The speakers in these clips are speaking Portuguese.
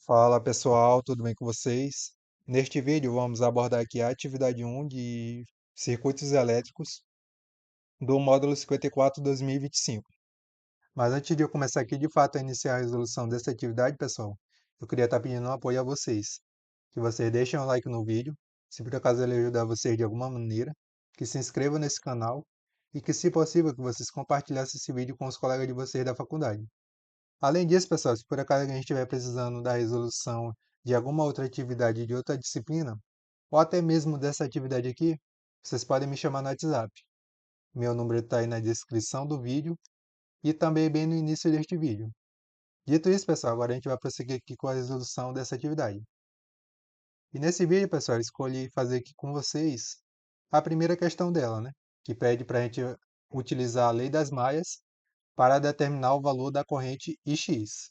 Fala pessoal, tudo bem com vocês? Neste vídeo vamos abordar aqui a atividade 1 de circuitos elétricos do módulo 54 2025. Mas antes de eu começar aqui de fato a iniciar a resolução dessa atividade, pessoal, eu queria estar pedindo um apoio a vocês, que vocês deixem um like no vídeo, se por acaso ele ajudar vocês de alguma maneira, que se inscrevam nesse canal e que, se possível, que vocês compartilhassem esse vídeo com os colegas de vocês da faculdade. Além disso, pessoal, se por acaso a gente estiver precisando da resolução de alguma outra atividade de outra disciplina, ou até mesmo dessa atividade aqui, vocês podem me chamar no WhatsApp. Meu número está aí na descrição do vídeo e também bem no início deste vídeo. Dito isso, pessoal, agora a gente vai prosseguir aqui com a resolução dessa atividade. E nesse vídeo, pessoal, eu escolhi fazer aqui com vocês a primeira questão dela, né? Que pede para a gente utilizar a lei das malhas para determinar o valor da corrente IX.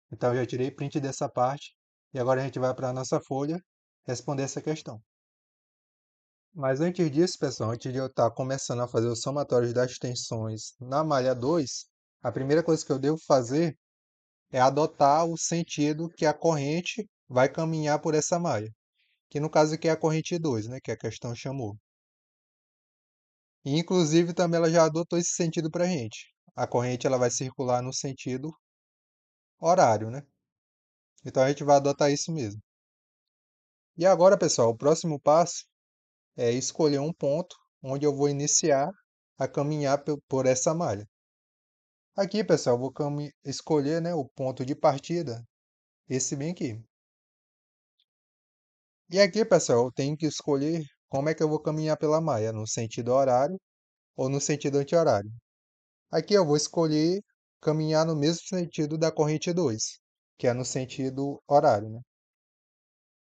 Então, eu já tirei print dessa parte e agora a gente vai para a nossa folha responder essa questão. Mas antes disso, pessoal, antes de eu estar começando a fazer os somatórios das tensões na malha 2, a primeira coisa que eu devo fazer é adotar o sentido que a corrente vai caminhar por essa malha, que no caso aqui é a corrente 2, né, que a questão chamou. E, inclusive, também ela já adotou esse sentido para a gente. A corrente ela vai circular no sentido horário, né? Então a gente vai adotar isso mesmo. E agora, pessoal, o próximo passo é escolher um ponto onde eu vou iniciar a caminhar por essa malha. Aqui, pessoal, eu vou escolher, né, o ponto de partida, esse bem aqui. E aqui, pessoal, eu tenho que escolher como é que eu vou caminhar pela malha, no sentido horário ou no sentido anti-horário. Aqui eu vou escolher caminhar no mesmo sentido da corrente 2, que é no sentido horário, né?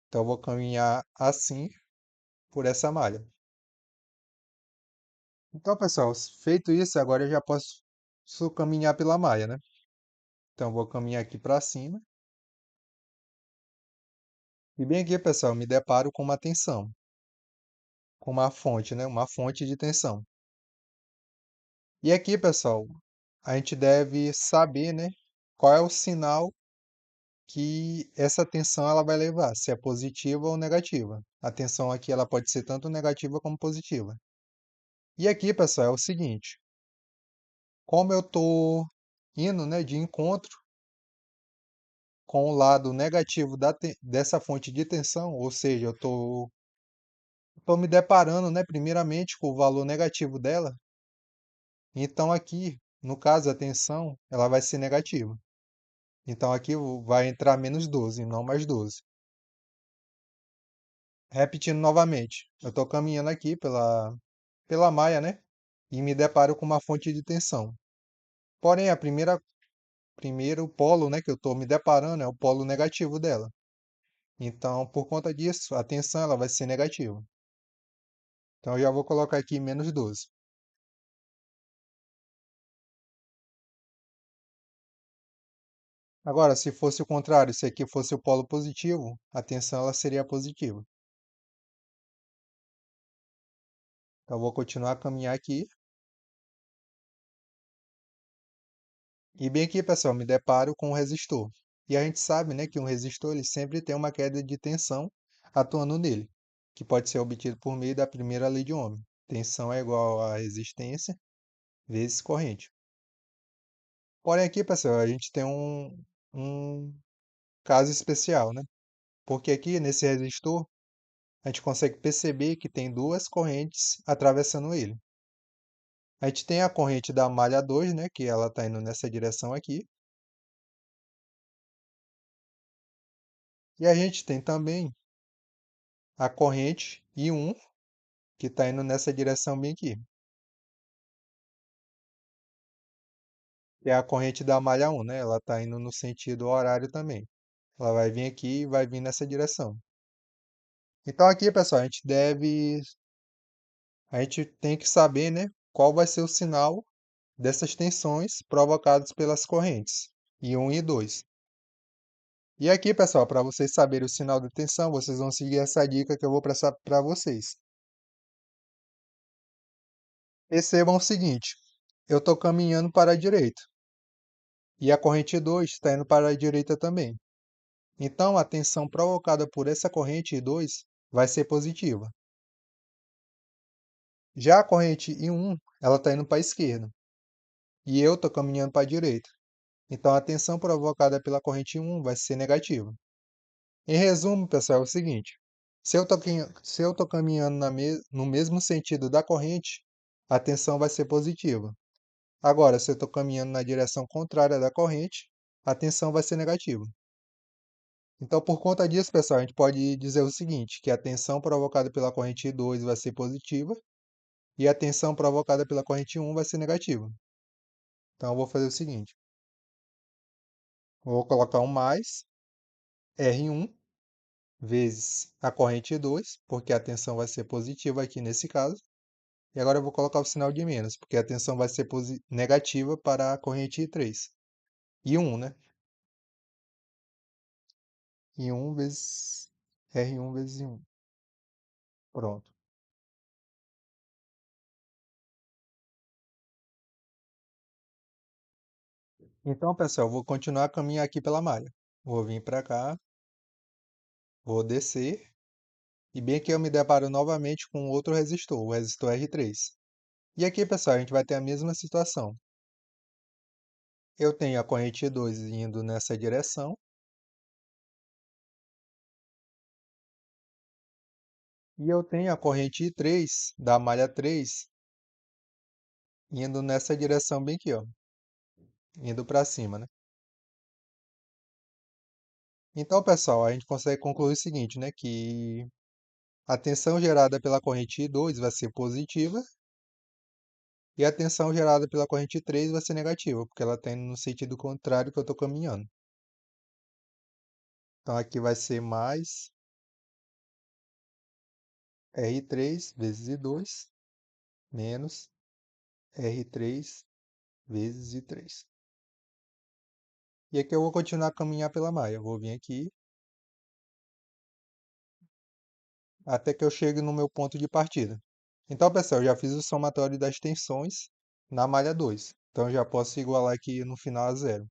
Então eu vou caminhar assim por essa malha. Então, pessoal, feito isso, agora eu já posso caminhar pela malha, né? Então, vou caminhar aqui para cima. E bem aqui, pessoal, me deparo com uma tensão, com uma fonte, né? Uma fonte de tensão. E aqui, pessoal, a gente deve saber, né? Qual é o sinal que essa tensão ela vai levar, se é positiva ou negativa. A tensão aqui ela pode ser tanto negativa como positiva. E aqui, pessoal, é o seguinte: como eu estou indo, né, de encontro com o lado negativo dessa fonte de tensão, ou seja, eu estou me deparando, né, primeiramente com o valor negativo dela. Então aqui, no caso, a tensão ela vai ser negativa. Então aqui vai entrar menos 12, não mais 12. Repetindo novamente, eu estou caminhando aqui pela malha, né, e me deparo com uma fonte de tensão. Porém, primeiro polo, né, que eu estou me deparando é o polo negativo dela. Então, por conta disso, a tensão ela vai ser negativa. Então, eu já vou colocar aqui menos 12. Agora, se fosse o contrário, se aqui fosse o polo positivo, a tensão ela seria positiva. Então, eu vou continuar a caminhar aqui. E bem aqui, pessoal, me deparo com um resistor. E a gente sabe, né, que um resistor ele sempre tem uma queda de tensão atuando nele, que pode ser obtido por meio da primeira lei de Ohm. Tensão é igual a resistência vezes corrente. Porém, aqui, pessoal, a gente tem um caso especial, né? Porque aqui nesse resistor a gente consegue perceber que tem duas correntes atravessando ele. A gente tem a corrente da malha 2, né, que ela está indo nessa direção aqui. E a gente tem também a corrente I1, que está indo nessa direção bem aqui. Que é a corrente da malha 1, né? Ela está indo no sentido horário também. Ela vai vir aqui e vai vir nessa direção. Então aqui, pessoal, a gente tem que saber, né, qual vai ser o sinal dessas tensões provocadas pelas correntes I1 e I2. E aqui, pessoal, para vocês saberem o sinal de tensão, vocês vão seguir essa dica que eu vou passar para vocês. Percebam o seguinte, eu estou caminhando para a direita e a corrente 2 está indo para a direita também. Então, a tensão provocada por essa corrente I2 vai ser positiva. Já a corrente I1, ela está indo para a esquerda e eu estou caminhando para a direita. Então, a tensão provocada pela corrente I1 vai ser negativa. Em resumo, pessoal, é o seguinte: se eu estou caminhando no mesmo sentido da corrente, a tensão vai ser positiva. Agora, se eu estou caminhando na direção contrária da corrente, a tensão vai ser negativa. Então, por conta disso, pessoal, a gente pode dizer o seguinte, que a tensão provocada pela corrente I2 vai ser positiva e a tensão provocada pela corrente I1 vai ser negativa. Então, eu vou fazer o seguinte, eu vou colocar um mais R1 vezes a corrente I2, porque a tensão vai ser positiva aqui nesse caso. E agora eu vou colocar o sinal de menos, porque a tensão vai ser negativa para a corrente I3. I1, né? I1 vezes R1 vezes I1. Pronto. Então, pessoal, eu vou continuar a caminhar aqui pela malha. Vou vir para cá, vou descer, e bem aqui eu me deparo novamente com outro resistor, o resistor R3. E aqui, pessoal, a gente vai ter a mesma situação. Eu tenho a corrente I2 indo nessa direção, e eu tenho a corrente I3 da malha 3 indo nessa direção bem aqui, ó, indo para cima, né? Então, pessoal, a gente consegue concluir o seguinte, né, que a tensão gerada pela corrente I2 vai ser positiva e a tensão gerada pela corrente I3 vai ser negativa, porque ela está indo no sentido contrário que eu estou caminhando. Então, aqui vai ser mais R3 vezes I2 menos R3 vezes I3. E aqui eu vou continuar a caminhar pela malha. Eu vou vir aqui até que eu chegue no meu ponto de partida. Então, pessoal, eu já fiz o somatório das tensões na malha 2. Então, eu já posso igualar aqui no final a zero.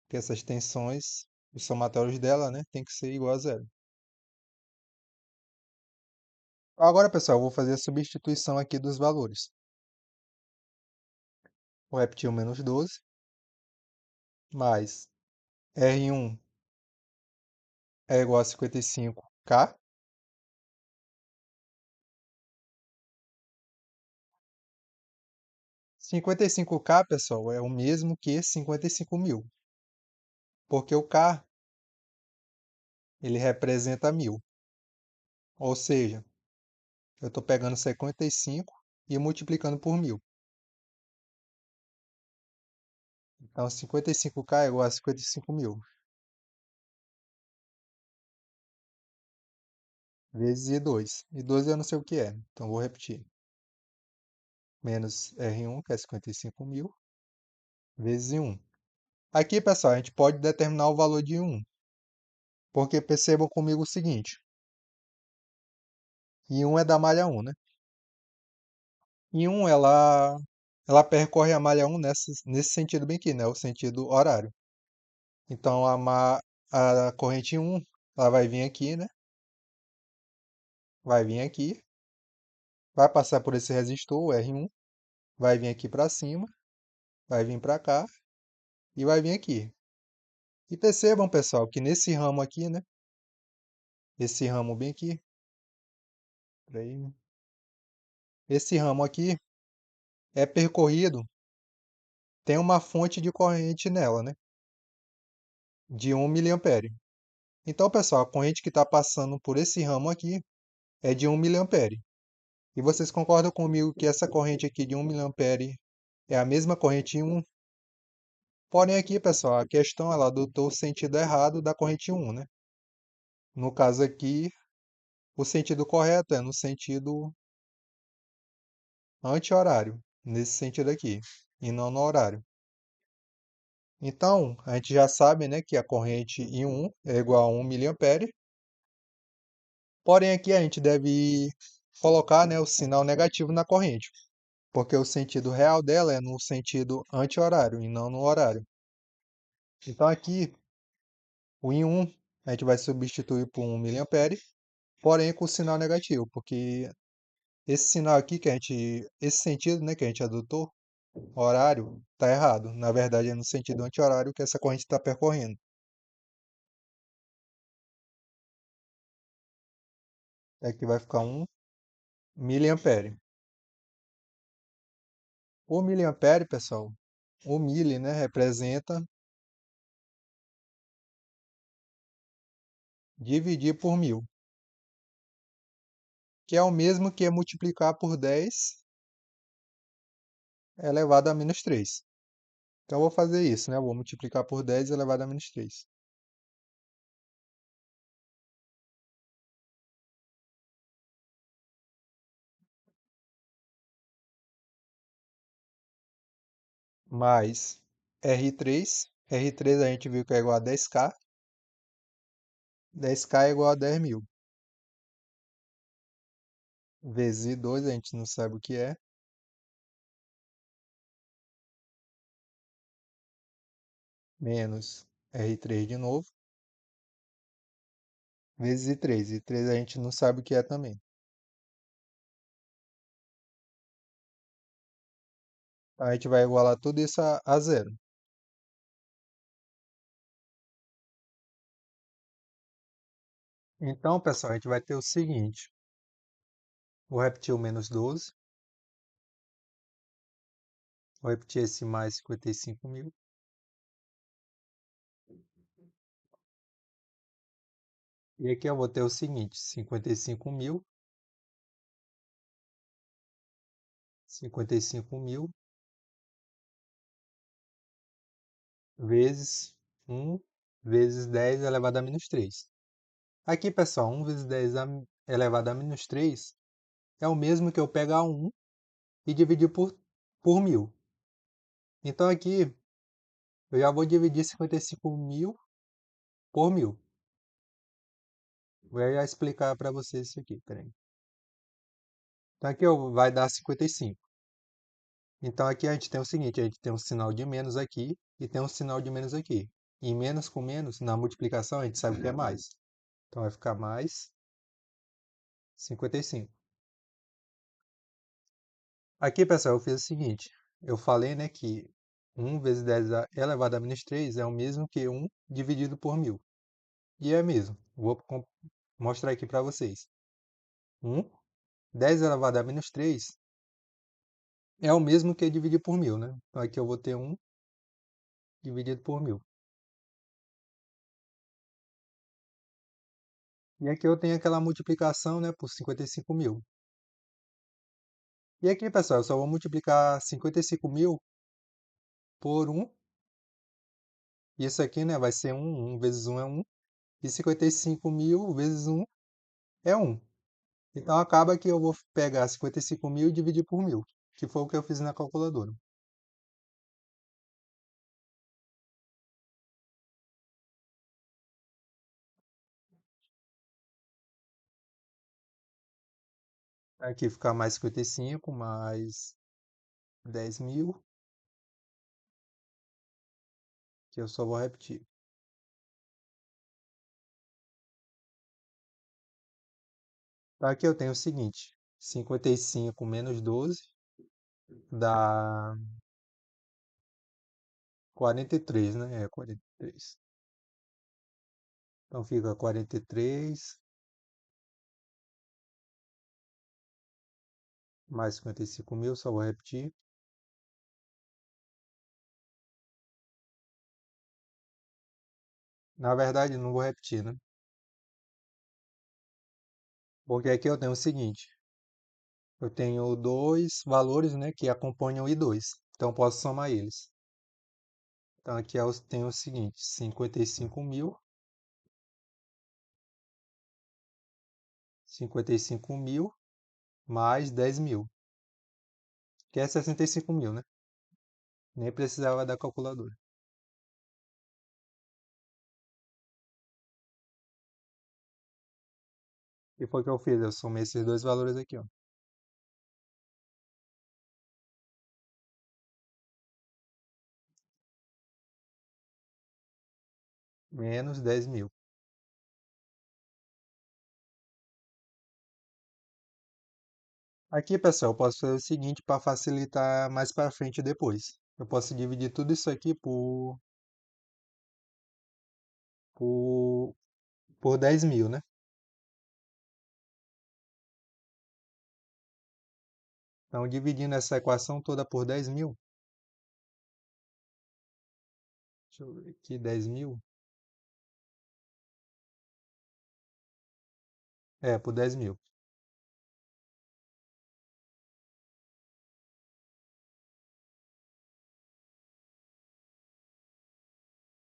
Porque essas tensões, os somatórios dela, né, tem que ser igual a zero. Agora, pessoal, eu vou fazer a substituição aqui dos valores. Vou repetir o menos 12 mais R1 é igual a 55K. 55K, pessoal, é o mesmo que 55.000, porque o K ele representa 1.000. Ou seja, eu estou pegando 55 e multiplicando por 1.000. Então, 55K é igual a 55.000 vezes I2. I2 eu não sei o que é, então vou repetir. Menos R1, que é 55.000, vezes I1. Aqui, pessoal, a gente pode determinar o valor de I1, porque percebam comigo o seguinte. I1 é da malha 1, né? I1, ela percorre a malha 1 nesse sentido bem aqui, né? O sentido horário. Então, a corrente 1, ela vai vir aqui, né? Vai vir aqui, vai passar por esse resistor, o R1, vai vir aqui para cima, vai vir para cá e vai vir aqui. E percebam, pessoal, que nesse ramo aqui, né? Esse ramo bem aqui, peraí, esse ramo aqui é percorrido, tem uma fonte de corrente nela, né? De 1 miliampere. Então, pessoal, a corrente que está passando por esse ramo aqui é de 1 miliampere. E vocês concordam comigo que essa corrente aqui de 1 miliampere é a mesma corrente em 1? Porém aqui, pessoal, a questão ela adotou o sentido errado da corrente 1, né? No caso aqui, o sentido correto é no sentido anti-horário, nesse sentido aqui, e não no horário. Então, a gente já sabe, né, que a corrente I1 é igual a 1 miliampere. Porém aqui a gente deve colocar, né, o sinal negativo na corrente, porque o sentido real dela é no sentido anti-horário e não no horário. Então aqui o I1 A gente vai substituir por 1 mA, porém com sinal negativo, porque esse sinal aqui esse sentido, né, que a gente adotou, horário, está errado. Na verdade, é no sentido anti-horário que essa corrente está percorrendo. Aqui vai ficar 1 mA. O miliampere, pessoal, o mili, né, representa dividir por 1000, que é o mesmo que multiplicar por 10 elevado a menos 3. Então, eu vou fazer isso, né? Eu vou multiplicar por 10 elevado a menos 3. Mais R3. R3 a gente viu que é igual a 10K. 10K é igual a 10.000. Vezes I2, a gente não sabe o que é. Menos R3 de novo. Vezes I3. I3 a gente não sabe o que é também. A gente vai igualar tudo isso a zero. Então, pessoal, a gente vai ter o seguinte. Vou repetir o menos 12. Vou repetir esse mais 55.000. E aqui eu vou ter o seguinte, 55.000, 55.000 vezes 1 vezes 10 elevado a menos 3. Aqui, pessoal, 1 vezes 10 elevado a menos 3 é o mesmo que eu pegar 1 e dividir por 1000. Então aqui eu já vou dividir 55.000 por 1000. Vou já explicar para vocês isso aqui, peraí. Então aqui vai dar 55. Então aqui a gente tem o seguinte, a gente tem um sinal de menos aqui e tem um sinal de menos aqui. E menos com menos, na multiplicação, a gente sabe que é mais. Então vai ficar mais 55. Aqui, pessoal, eu fiz o seguinte. Eu falei, né, que 1 vezes 10 elevado a menos 3 é o mesmo que 1 dividido por 1000. E é mesmo. Vou mostrar aqui para vocês. 1, 10 elevado a menos 3 é o mesmo que dividir por 1000, né? Então aqui eu vou ter 1 dividido por 1000. E aqui eu tenho aquela multiplicação, né, por 55.000. E aqui, pessoal, eu só vou multiplicar 55.000 por 1. Isso aqui, né, vai ser 1. 1 vezes 1 é 1. E 55.000 vezes 1 é 1. Então acaba que eu vou pegar 55.000 e dividir por 1000, que foi o que eu fiz na calculadora. Aqui fica mais 55, mais 10.000, que eu só vou repetir. Aqui eu tenho o seguinte, 55 menos 12 dá 43, né? É 43. Então fica 43 mais 55.000, só vou repetir. Na verdade, não vou repetir, né? Porque aqui eu tenho o seguinte, eu tenho dois valores, né, que acompanham o I2. Então eu posso somar eles. Então aqui eu tenho o seguinte, 55.000, 55.000 mais 10.000, que é 65.000, né? Nem precisava da calculadora. E foi o que eu fiz, eu somei esses dois valores aqui, ó. Menos 10.000. Aqui, pessoal, eu posso fazer o seguinte para facilitar mais para frente depois. Eu posso dividir tudo isso aqui por, por 10.000, né? Então, dividindo essa equação toda por 10.000, deixa eu ver aqui, 10.000, por 10.000.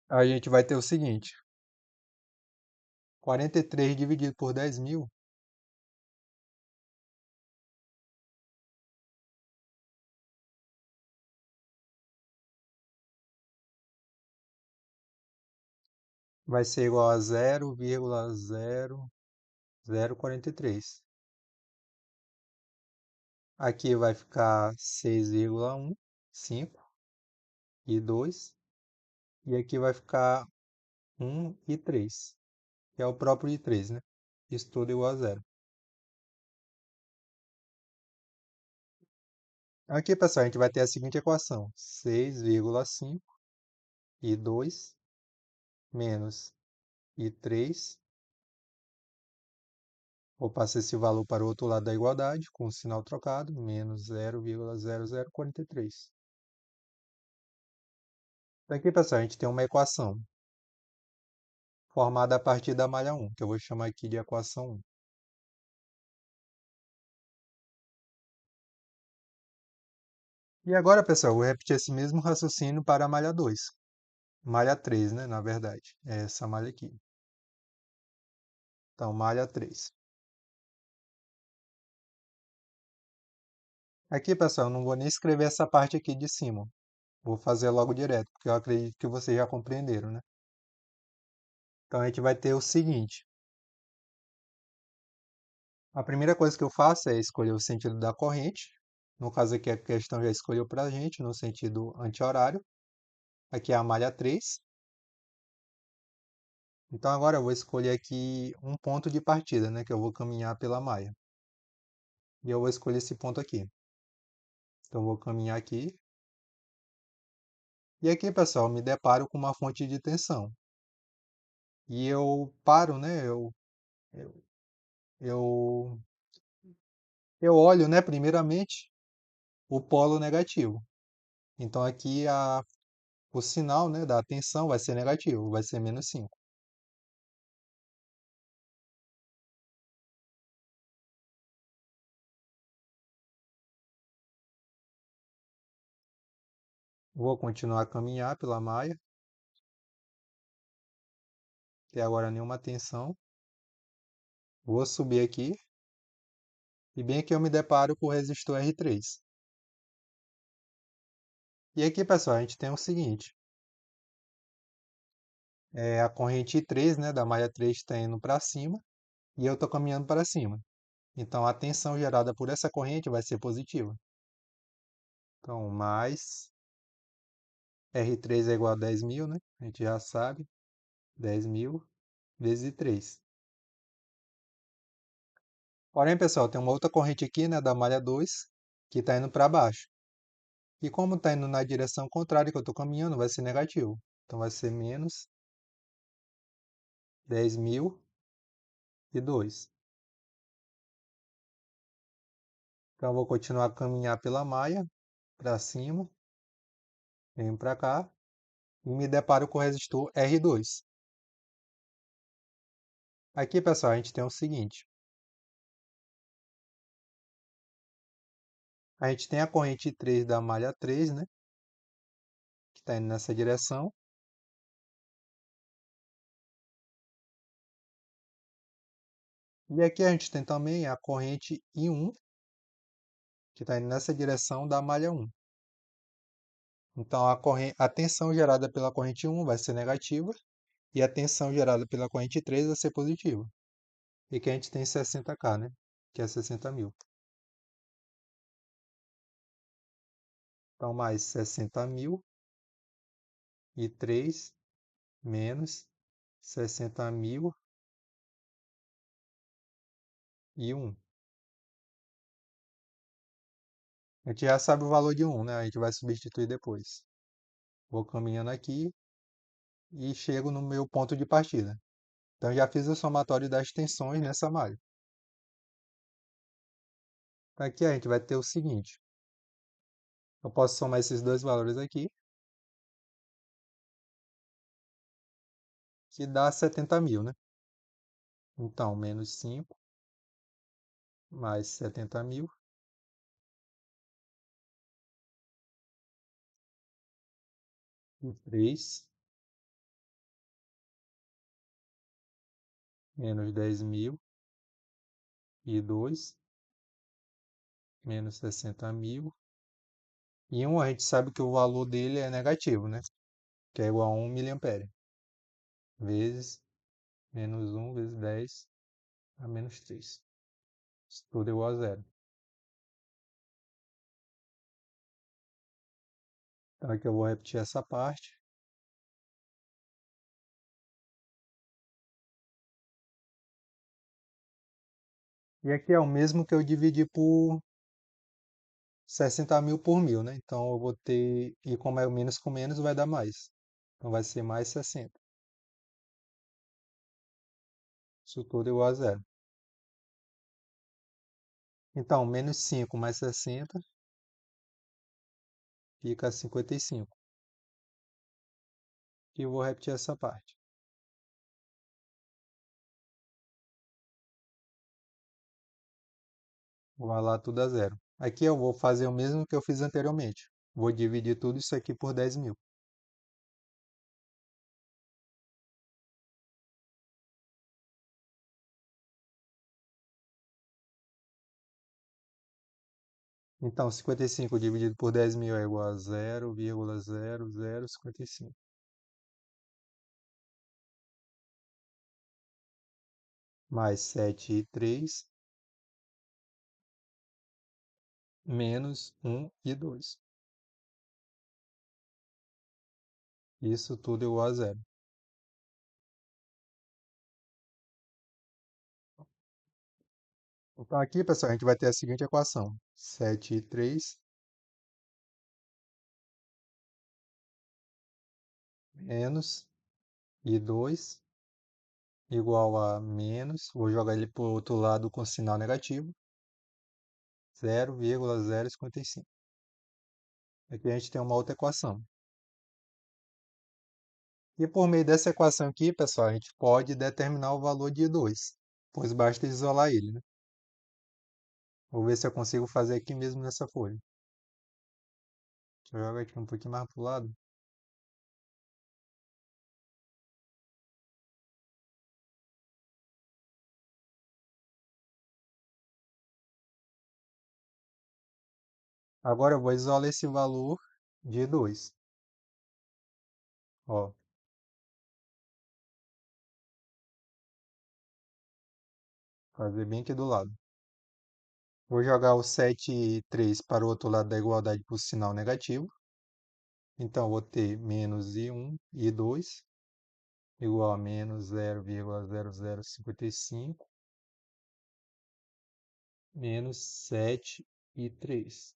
A gente vai ter o seguinte, 43 dividido por 10.000 vai ser igual a 0,0043. Aqui vai ficar 6,1, 5 e 2. E aqui vai ficar 1 e 3, que é o próprio de 3, né? Isso tudo igual a zero. Aqui, pessoal, a gente vai ter a seguinte equação: 6,5 e 2 menos e 3. Vou passar esse valor para o outro lado da igualdade, com o sinal trocado, menos 0,0043. Aqui, pessoal, a gente tem uma equação formada a partir da malha 1, que eu vou chamar aqui de equação 1. E agora, pessoal, eu vou repetir esse mesmo raciocínio para a malha 2. Malha 3, né, na verdade. É essa malha aqui. Então, malha 3. Aqui, pessoal, eu não vou nem escrever essa parte aqui de cima. Vou fazer logo direto, porque eu acredito que vocês já compreenderam, né? Então, a gente vai ter o seguinte. A primeira coisa que eu faço é escolher o sentido da corrente. No caso aqui, a questão já escolheu para a gente, no sentido anti-horário. Aqui é a malha 3. Então, agora eu vou escolher aqui um ponto de partida, né? Que eu vou caminhar pela malha. E eu vou escolher esse ponto aqui. Então, eu vou caminhar aqui. E aqui, pessoal, eu me deparo com uma fonte de tensão. E eu paro, né? Eu, eu, eu olho, né? Primeiramente, o polo negativo. Então, aqui o sinal, né, da tensão vai ser negativo, vai ser menos 5. Vou continuar a caminhar pela malha. Até agora nenhuma tensão. Vou subir aqui. E bem aqui eu me deparo com o resistor R3. E aqui, pessoal, a gente tem o seguinte. A corrente I3, né, da malha 3 está indo para cima. E eu estou caminhando para cima. Então, a tensão gerada por essa corrente vai ser positiva. Então, mais R3 é igual a 10.000, né? A gente já sabe. 10.000 vezes 3. Porém, pessoal, tem uma outra corrente aqui, né, da malha 2, que está indo para baixo. E como está indo na direção contrária que eu estou caminhando, vai ser negativo. Então, vai ser menos 10.002. Então, eu vou continuar a caminhar pela malha, para cima, venho para cá, e me deparo com o resistor R2. Aqui, pessoal, a gente tem o seguinte. A gente tem a corrente 3 da malha 3, né? Que está indo nessa direção. E aqui a gente tem também a corrente I1, que está indo nessa direção da malha 1. Então, a tensão gerada pela corrente 1 vai ser negativa e a tensão gerada pela corrente 3 vai ser positiva. E que a gente tem 60K, né? Que é 60.000. Então, mais 60.000 e 3 menos 60.000 e 1. A gente já sabe o valor de um, né? A gente vai substituir depois. Vou caminhando aqui e chego no meu ponto de partida. Então já fiz o somatório das tensões nessa malha. Aqui a gente vai ter o seguinte. Eu posso somar esses dois valores aqui, que dá 70.000, né? Então, menos 5 mais 70.000 e 3 menos 10.000 e 2 menos 60.000 e um a gente sabe que o valor dele é negativo, né? Que é igual a 1 miliampere vezes menos 1 vezes 10 a menos 3. Isso tudo é igual a zero. Então aqui eu vou repetir essa parte. E aqui é o mesmo que eu dividi por 60.000 por 1.000, né? Então eu vou ter, e como é o menos com menos, vai dar mais. Então vai ser mais 60. Isso tudo é igual a zero. Então, menos 5 mais 60 fica 55. E eu vou repetir essa parte. Vai lá tudo a zero. Aqui eu vou fazer o mesmo que eu fiz anteriormente. Vou dividir tudo isso aqui por 10.000. Então, 55 dividido por 10.000 é igual a 0,0055. Mais 7,3 menos 1,2. Isso tudo é igual a zero. Então aqui, pessoal, a gente vai ter a seguinte equação. 7,3 menos I2 igual a menos, vou jogar ele para o outro lado com sinal negativo, 0,055. Aqui a gente tem uma outra equação. E por meio dessa equação aqui, pessoal, a gente pode determinar o valor de I2, pois basta isolar ele, né? Vou ver se eu consigo fazer aqui mesmo nessa folha. Deixa eu jogar aqui um pouquinho mais para o lado. Agora eu vou isolar esse valor de I2. Ó, fazer bem aqui do lado. Vou jogar o 7,3 para o outro lado da igualdade por sinal negativo. Então, vou ter menos I1 e I2 igual a menos 0,0055 menos 7,3.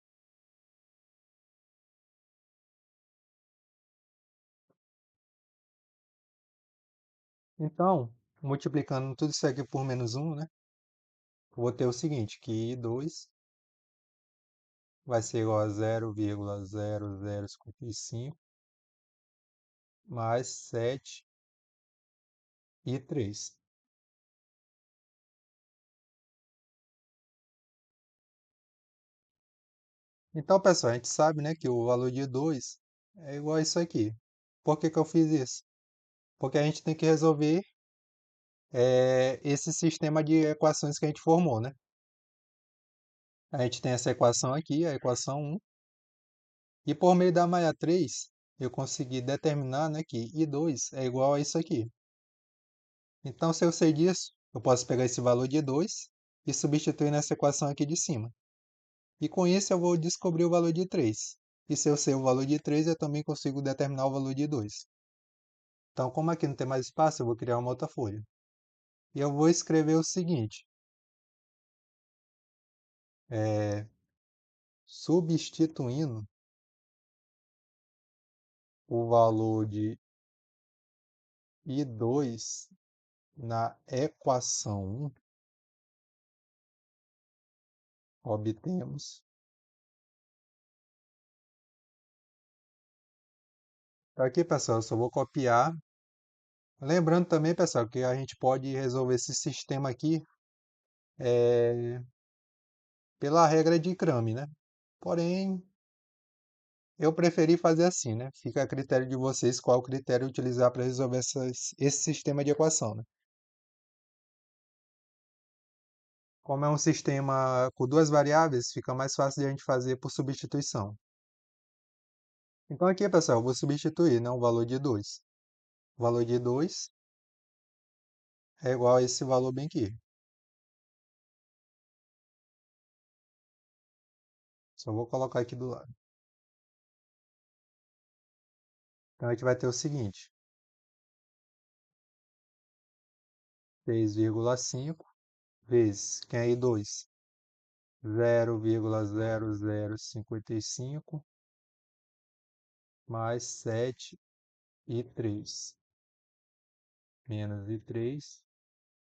Então, multiplicando tudo isso aqui por menos 1, né? Vou ter o seguinte, que I2 vai ser igual a 0,0055 mais 7,3. Então, pessoal, a gente sabe, né, que o valor de 2 é igual a isso aqui. Por que que eu fiz isso? Porque a gente tem que resolver esse sistema de equações que a gente formou, né? A gente tem essa equação aqui, a equação 1, e por meio da malha 3, eu consegui determinar, né, que I2 é igual a isso aqui. Então, se eu sei disso, eu posso pegar esse valor de I2 e substituir nessa equação aqui de cima. E com isso eu vou descobrir o valor de 3. E se eu sei o valor de 3, eu também consigo determinar o valor de 2. Então, como aqui não tem mais espaço, eu vou criar uma outra folha. E eu vou escrever o seguinte. substituindo o valor de I2 na equação 1, obtemos. Aqui, pessoal, eu só vou copiar. Lembrando também, pessoal, que a gente pode resolver esse sistema aqui pela regra de Crame, né? Porém, eu preferi fazer assim, né? Fica a critério de vocês qual critério utilizar para resolver esse sistema de equação, né? Como é um sistema com duas variáveis, fica mais fácil de a gente fazer por substituição. Então aqui, pessoal, eu vou substituir, né, o valor de 2. O valor de 2 é igual a esse valor bem aqui. Só vou colocar aqui do lado. Então a gente vai ter o seguinte: 6,5 vezes, quem é aí 2? 0,0055 mais 7 e 3. Menos e 3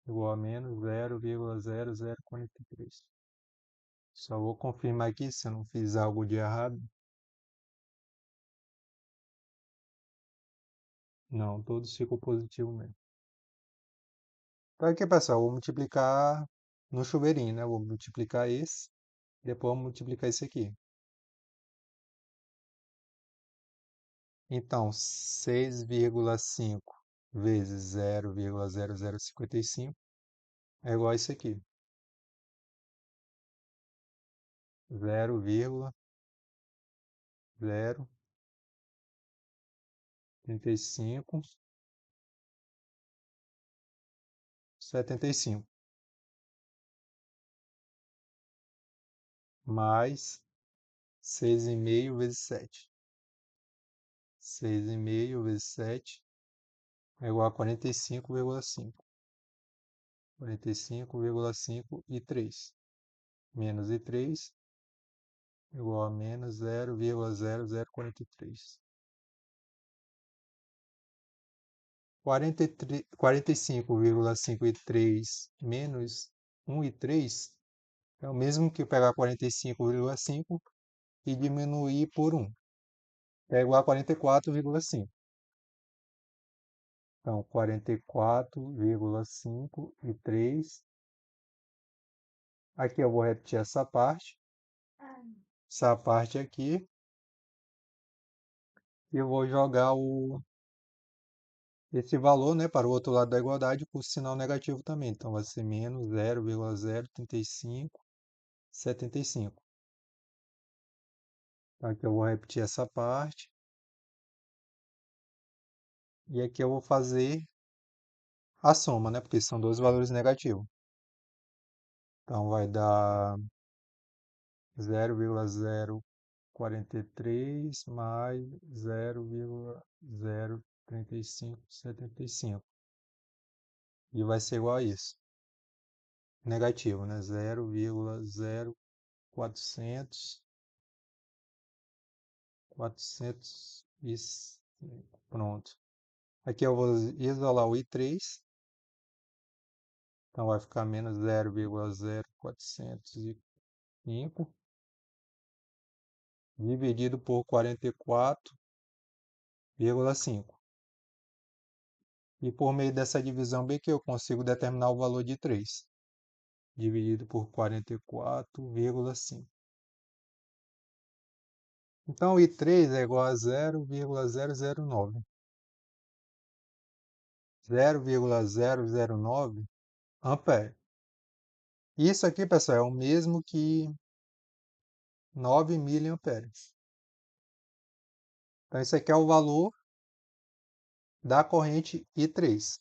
igual a menos 0,0043. Só vou confirmar aqui se eu não fiz algo de errado. Não, todos ficam positivos mesmo. Então aqui, pessoal, eu vou multiplicar no chuveirinho, né? Eu vou multiplicar esse, depois eu vou multiplicar esse aqui. Então, 6,5 vezes 0,0055 é igual a isso aqui. 0,03575 mais 6,5 vezes 7. 6,5 vezes 7 é igual a 45,5. 45,5 e 3. Menos e 3 igual a menos 0,0043. 45,5 e 3 menos 1 e 3 é o mesmo que pegar 45,5 e diminuir por 1. É igual a 44,5. Então, 44,5 e 3. Aqui eu vou repetir essa parte. Essa parte aqui. E eu vou jogar esse valor, né, para o outro lado da igualdade com o sinal negativo também. Então, vai ser menos 0,03575. Então, aqui eu vou repetir essa parte. E aqui eu vou fazer a soma, né, porque são dois valores negativos. Então, vai dar 0,043 mais 0,03575. E vai ser igual a isso. Negativo, né? 0,0400. 405. Pronto. Aqui eu vou isolar o I3. Então vai ficar menos 0,0405 dividido por 44,5. E por meio dessa divisão B que eu consigo determinar o valor de 3, dividido por 44,5. Então, o I3 é igual a 0,009. 0,009 ampere. Isso aqui, pessoal, é o mesmo que 9 miliamperes. Então, esse aqui é o valor da corrente I3.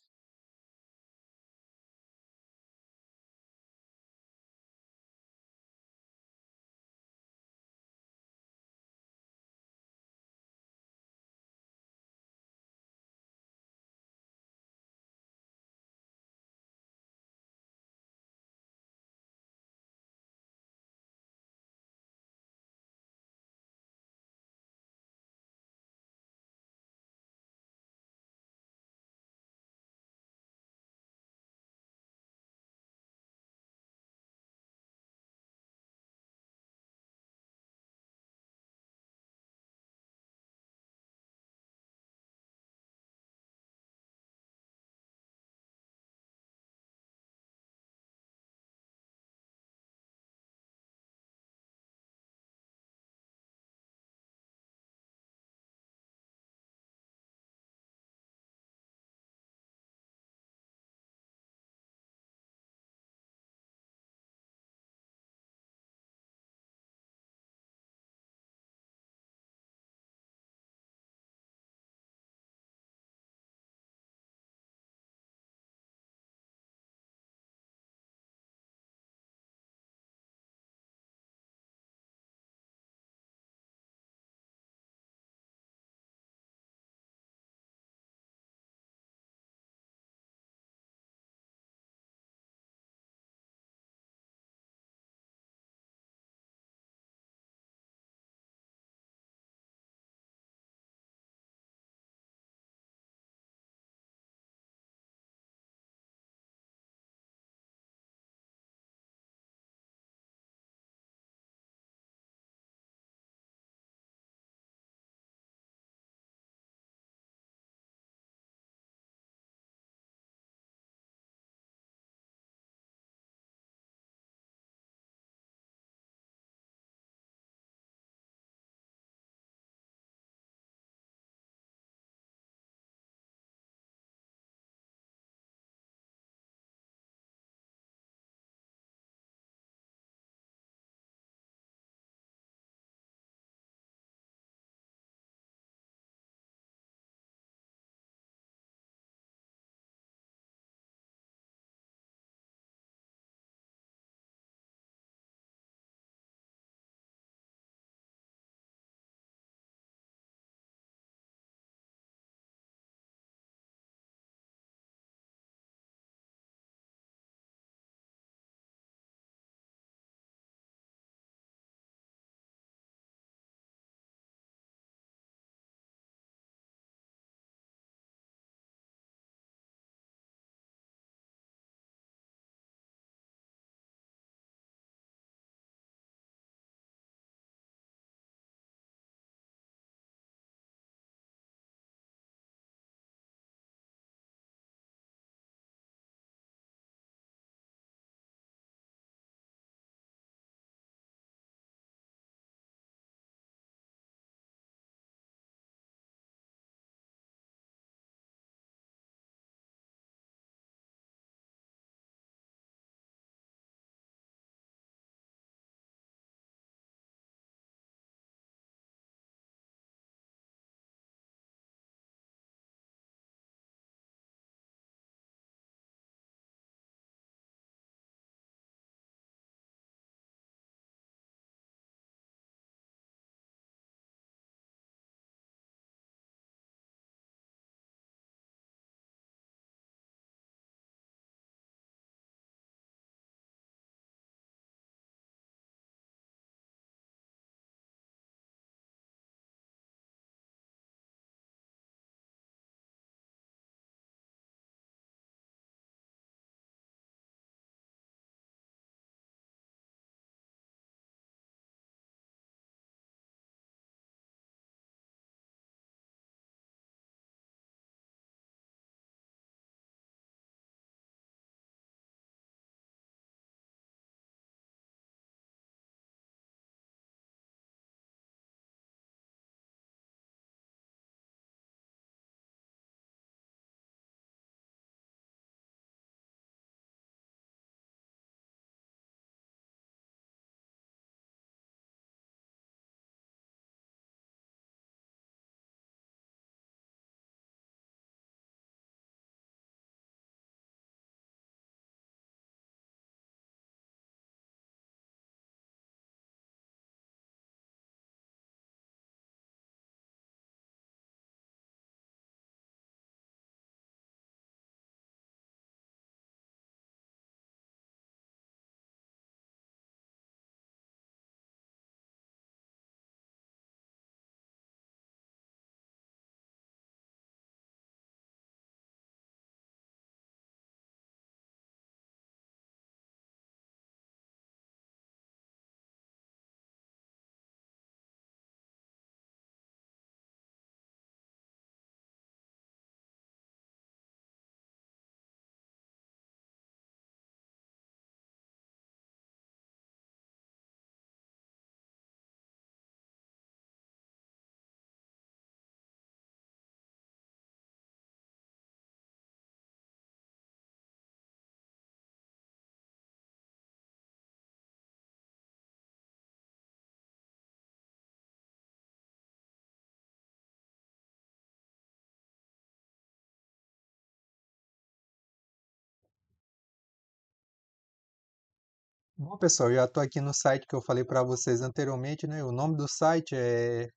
Bom, pessoal, já estou aqui no site que eu falei para vocês anteriormente, né? O nome do site é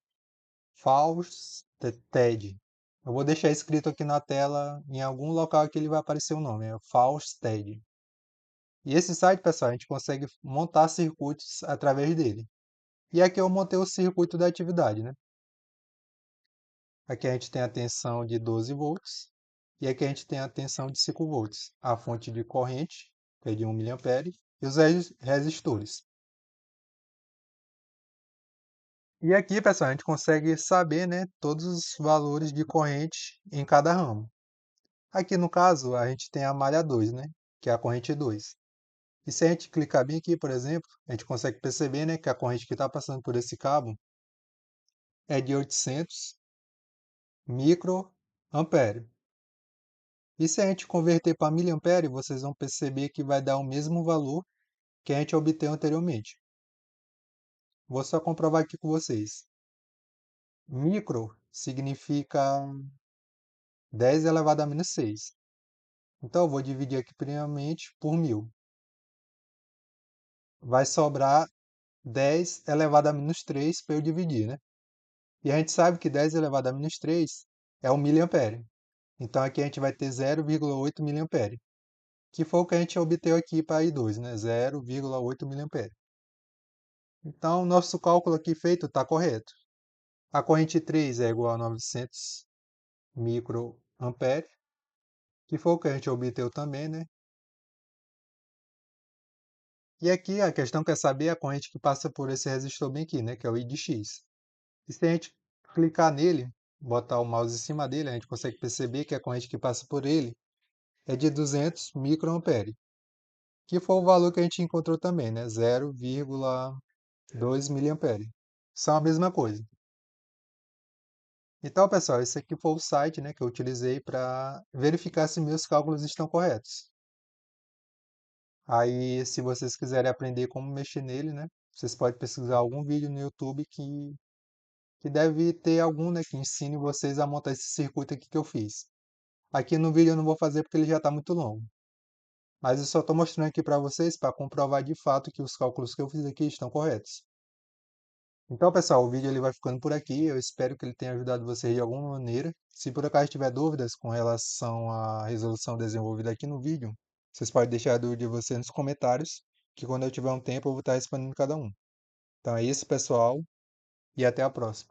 Fausted. Eu vou deixar escrito aqui na tela, em algum local que ele vai aparecer o nome, é Fausted. E esse site, pessoal, a gente consegue montar circuitos através dele. E aqui eu montei o circuito da atividade, né? Aqui a gente tem a tensão de 12 volts e aqui a gente tem a tensão de 5 volts, a fonte de corrente, que é de 1 miliampere, e os resistores. E aqui, pessoal, a gente consegue saber, né, todos os valores de corrente em cada ramo. Aqui no caso, a gente tem a malha 2, né, que é a corrente 2. E se a gente clicar bem aqui, por exemplo, a gente consegue perceber, né, que a corrente que está passando por esse cabo é de 800 microampere. E se a gente converter para miliampere, vocês vão perceber que vai dar o mesmo valor que a gente obteve anteriormente. Vou só comprovar aqui com vocês. Micro significa 10 elevado a menos 6. Então, eu vou dividir aqui primeiramente por 1000. Vai sobrar 10 elevado a menos 3 para eu dividir, né? E a gente sabe que 10 elevado a menos 3 é 1 miliampere. Então, aqui a gente vai ter 0,8 miliampere, que foi o que a gente obteve aqui para I2, né? 0,8 miliampere. Então, o nosso cálculo aqui feito está correto. A corrente 3 é igual a 900 microampere, que foi o que a gente obteve também, né? E aqui a questão quer saber a corrente que passa por esse resistor bem aqui, né? Que é o I de X. E se a gente clicar nele, botar o mouse em cima dele, a gente consegue perceber que a corrente que passa por ele é de 200 microampere, que foi o valor que a gente encontrou também, né? 0,2 miliampere. São a mesma coisa. Então, pessoal, esse aqui foi o site, né, que eu utilizei para verificar se meus cálculos estão corretos. Aí, se vocês quiserem aprender como mexer nele, né, vocês podem pesquisar algum vídeo no YouTube que deve ter algum, né, que ensine vocês a montar esse circuito aqui que eu fiz. Aqui no vídeo eu não vou fazer porque ele já está muito longo. Mas eu só estou mostrando aqui para vocês para comprovar de fato que os cálculos que eu fiz aqui estão corretos. Então, pessoal, o vídeo ele vai ficando por aqui. Eu espero que ele tenha ajudado vocês de alguma maneira. Se por acaso tiver dúvidas com relação à resolução desenvolvida aqui no vídeo, vocês podem deixar a dúvida de vocês nos comentários, que quando eu tiver um tempo eu vou estar respondendo cada um. Então é isso, pessoal, e até a próxima.